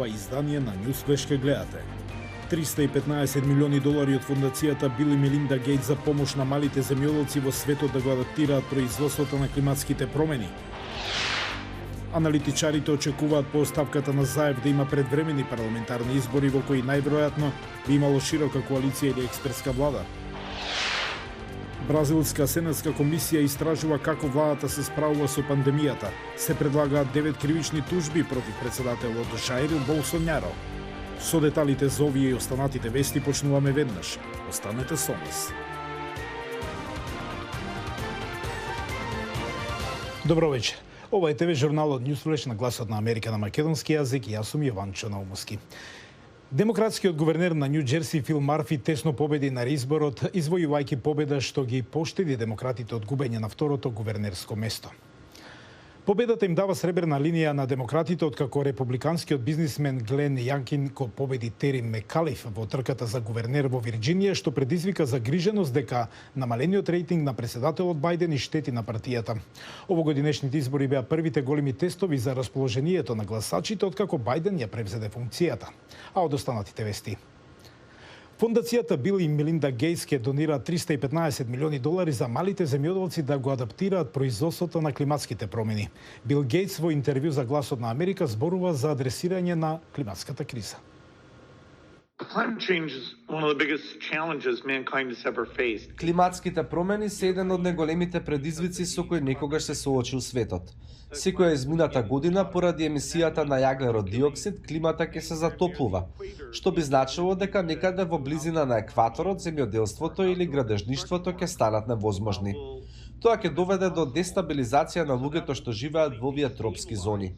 издание на Newsflash ке гледате. 315 милиони долари од фондацијата Бил и Мелинда Гейтс за помош на малите земјоделци во светот да го адаптираат производството на климатските промени. Аналитичарите очекуваат по оставката на Заев да има предвремени парламентарни избори во кои најверојатно би имало широка коалиција или експертска влада. Бразилска сенатска комисија истражува како владата се справува со пандемијата. Се предлагаат 9 кривични тужби против председателот Жаир Болсонаро. Со деталите за овие и останатите вести почнуваме веднаш. Останете со нас. Добро вечер. Ова е ТВ журналот Newsflash на гласот на Америка на македонски јазик и јас сум Јованчо Наумовски. Демократскиот гувернер на Нью Џерси Фил Марфи тесно победи на изборот, извојувајќи победа што ги поштеди демократите од губење на второто гувернерско место. Победата им дава сребрна линија на демократите откако републиканскиот бизнисмен Глен Јанкин го победи Тери Мекалиф во трката за гувернер во Вирџинија, што предизвика загриженост дека намалениот рейтинг на председателот Бајден и штети на партијата. Овогодинешните избори беа првите големи тестови за расположението на гласачите откако Бајден ја превзеде функцијата. А од останатите вести. Фондацијата Бил и Мелинда Гейтс ке донира 315 милиони долари за малите земјоделци да го адаптираат производството на климатските промени. Бил Гейтс во интервју за Гласот на Америка зборува за адресирање на климатската криза. Климатските промени се еден од најголемите предизвици со кои некогаш се соочил светот. Секоја измината година, поради емисијата на јаглерод диоксид, климата ќе се затоплува, што би значило дека некаде во близина на екваторот земјоделството или градежништвото ќе станат невозможни. Тоа ќе доведе до дестабилизација на луѓето што живеат во овие тропски зони.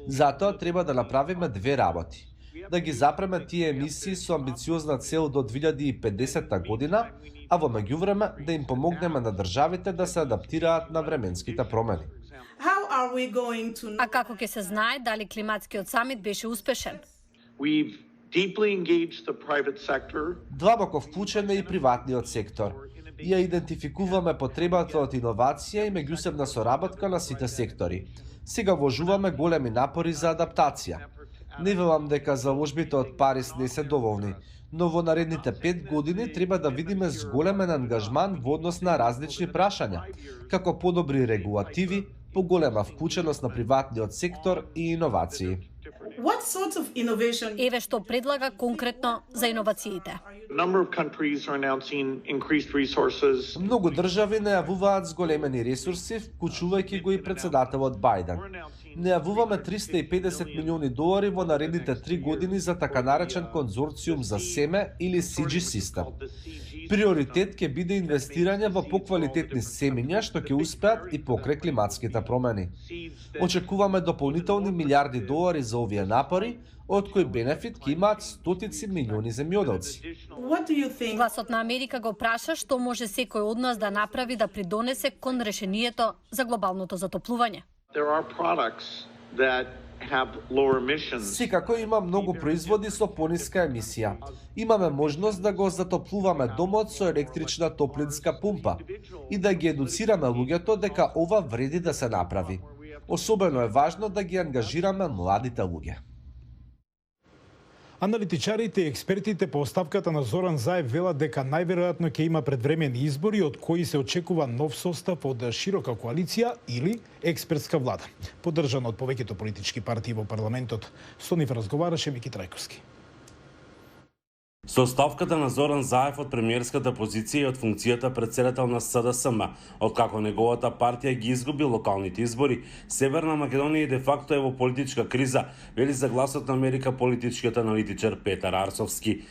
Затоа треба да направиме две работи. Да ги запреме тие емисии со амбициозна цел до 2050 година, а во меѓувреме да им помогнеме на државите да се адаптираат на временските промени. А како ќе се знае дали климатскиот самит беше успешен? Длабоко вклучен е и приватниот сектор. Ја идентификуваме потребата од иновација и меѓусебна соработка на сите сектори. Сега вложуваме големи напори за адаптација. Не велам дека заложбите од Париз не се доволни, но во наредните 5 години треба да видиме зголемен ангажман во однос на различни прашања, како подобри регулативи, поголема вклученост на приватниот сектор и иновации. Еве што предлага конкретно за иновациите. Многу држави најавуваат зголемени ресурси, вклучувајќи го и председателот Бајден. Најавуваме 350 милиони долари во наредните 3 години за така наречен конзорциум за семе или CG систем. Приоритет ќе биде инвестирање во поквалитетни семиња што ќе успеат и покрај климатските промени. Очекуваме дополнителни милиарди долари за овие напори, од кој бенефит ќе имаат стотици милиони земјоделци. Гласот на Америка го праша што може секој од нас да направи да придонесе кон решението за глобалното затоплување. Секако има многу производи со пониска емисија. Имаме можност да го затоплуваме домот со електрична топлинска пумпа и да ги едуцираме луѓето дека ова вреди да се направи. Особено е важно да ги ангажираме младите луѓе. Аналитичарите и експертите по оставката на Зоран Заев велат дека најверојатно ќе има предвремени избори од кои се очекува нов состав од широка коалиција или експертска влада, поддржана од повеќето политички партии во парламентот. Со нив разговараше Мики Трајковски. Со оставката на Зоран Заев од премиерската позиција и од функцијата претседател на СДСМ, откако неговата партија ги изгуби локалните избори, Северна Македонија де факто е во политичка криза, вели за Гласот на Америка политичкиот аналитичар Петар Арсовски.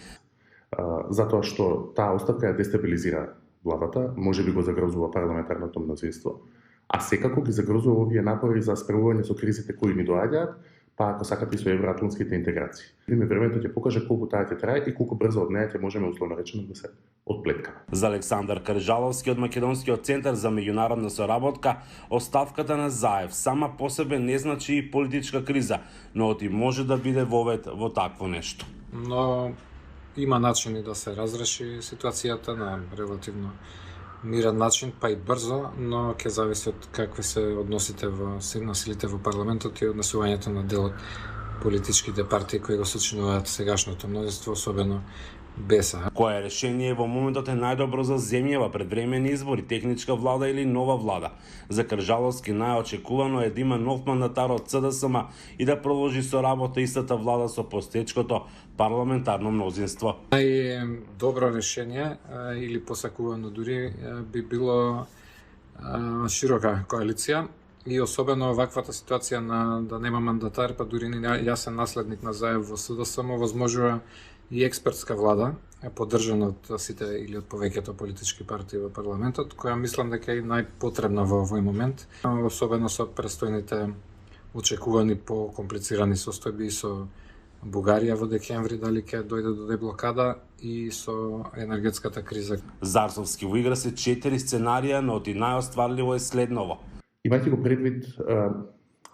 Затоа што таа оставка ја дестабилизира владата, можеби го загрозува парламентарното мнозинство, а секако ги загрозува овие напори за справување со кризите кои ни доаѓаат, па ако сакате и со евроатлантските интеграции. Времето ќе покаже колку таа ќе трае и колку брзо од неја ќе можеме условно речено да се отплеткаме. За Александар Кржаловски од Македонскиот центар за меѓународна соработка, оставката на Заев сама по себе не значи и политичка криза, но оти може да биде вовет во такво нешто. Но има начини да се разреши ситуацијата на релативно мирен начин, па и брзо, но ќе зависи од какви се односите на силите во парламентот и однесувањето на делот политичките партии кои го сочинуваат сегашното мнозинство, особено БЕСА. Кое решение во моментот е најдобро за земјава пред времени избори, техничка влада или нова влада? За Кржаловски најочекувано е да има нов мандатар од СДСМ и да продолжи со работа истата влада со постечкото парламентарно мнозинство. Најдобро решение или посакувано дури би било широка коалиција и особено ваквата ситуација да нема мандатар, па дури јасен наследник на Заев во СДСМ возможува и експертска влада, поддржана од сите или од повеќето политички партии во парламентот, која мислам дека е најпотребна во овој момент, особено со престојните очекувани по-комплицирани состојби со Бугарија во декември, дали ќе дојде до деблокада и со енергетската криза. Зарсовски во игра се 4 сценарија, но и најостварливо е следново. Имајќи го предвид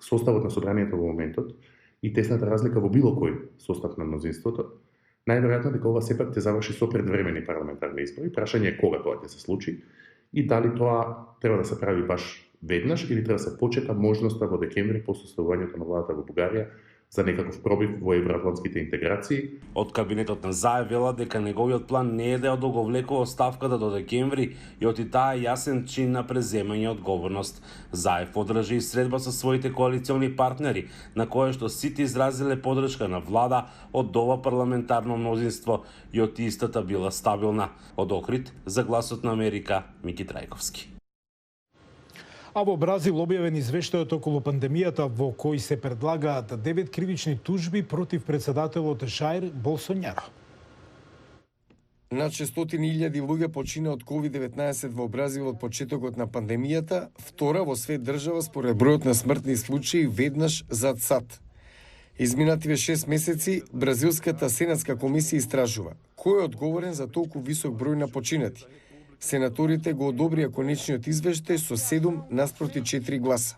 составот на собранието во моментот и тесната разлика во било кој состав на мнозинството, најверојатно дека ова сепак ќе заврши со предвремени парламентарни избори. Прашање е кога тоа ќе се случи и дали тоа треба да се прави баш веднаш или треба да се почека можноста во декември по составувањето на владата во Бугарија за некаков пробив во евроатлантските интеграции. Од кабинетот на Заев велат дека неговиот план не е да ја одговлекува оставката до декември и оти таа јасен чин на преземање одговорност. Заев одржи и средба со своите коалициони партнери, на која што сите изразиле подршка на влада од ова парламентарно мнозинство и од истата била стабилна. Од Охрид за Гласот на Америка, Мики Трајковски. А во Бразил објавен извештајот околу пандемијата во кој се предлагаат 9 кривични тужби против председателот Жаир Болсонаро. Над 600.000 луѓе почина од COVID-19 во Бразил од почетокот на пандемијата, втора во свет држава според бројот на смртни случаи веднаш зад САД. Изминативе 6 месеци, Бразилската сенатска комисија истражува кој е одговорен за толку висок број на починати. Сенаторите го одобрија конечниот извештај со 7 наспроти 4 гласа.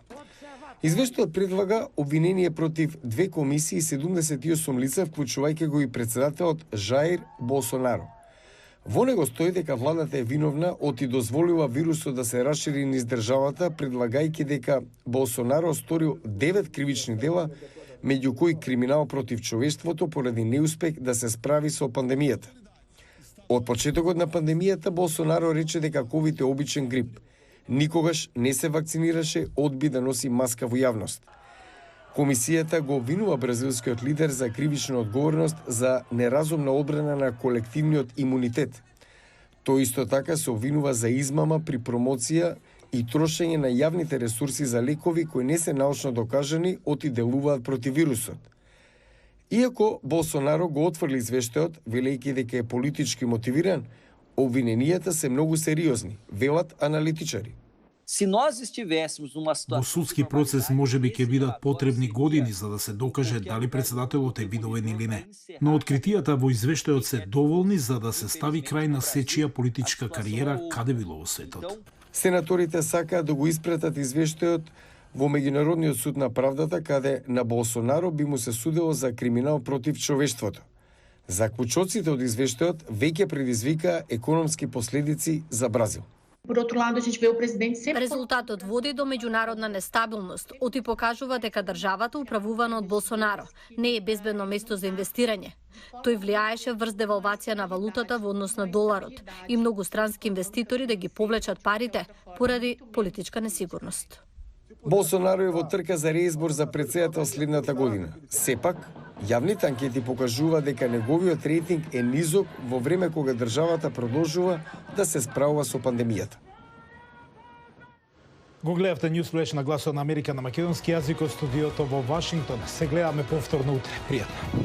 Извештајот предлага обвинение против 2 комисии и 78 лица, вклучувајќи го и председателот Жаир Болсонаро. Во него стои дека владата е виновна од и дозволила вирусот да се расшири низ државата, предлагајќи дека Болсонаро сторил 9 кривични дела, меѓу кои криминал против човештвото поради неуспех да се справи со пандемијата. Од почетокот на пандемијата Болсонаро рече дека ковид е обичен грип. Никогаш не се вакцинираше, одби да носи маска во јавност. Комисијата го обвинува бразилскиот лидер за кривична одговорност за неразумна одбрана на колективниот имунитет. Тој исто така се обвинува за измама при промоција и трошење на јавните ресурси за лекови кои не се научно докажани оти делуваат против вирусот. Иако Болсонаро го отфрли извештајот, велејќи дека е политички мотивиран, обвиненијата се многу сериозни, велат аналитичари. Во судски процес можеби ќе бидат потребни години за да се докаже дали председателот е виновен или не. Но откритијата во извештајот се доволни за да се стави крај на сечија политичка кариера каде било во светот. Сенаторите сакаат да го испратат извештајот во Меѓународниот суд на правдата, каде на Болсонаро би му се судило за криминал против човештвото. Заклучоците од извештајот веќе предизвика економски последици за Бразил. Резултатот води до меѓународна нестабилност, оти покажува дека државата управувана од Болсонаро не е безбедно место за инвестирање. Тој влијаеше врз девалвација на валутата во однос на доларот и многу странски инвеститори да ги повлечат парите поради политичка несигурност. Болсонаро е во трка за реизбор за претседател следната година. Сепак, јавните анкети покажува дека неговиот рейтинг е низок во време кога државата продолжува да се справува со пандемијата. Го гледавте Ньюсфлеш на Гласот на Америка на македонски јазик од студиото во Вашингтон. Се гледаме повторно утре. Пријатно.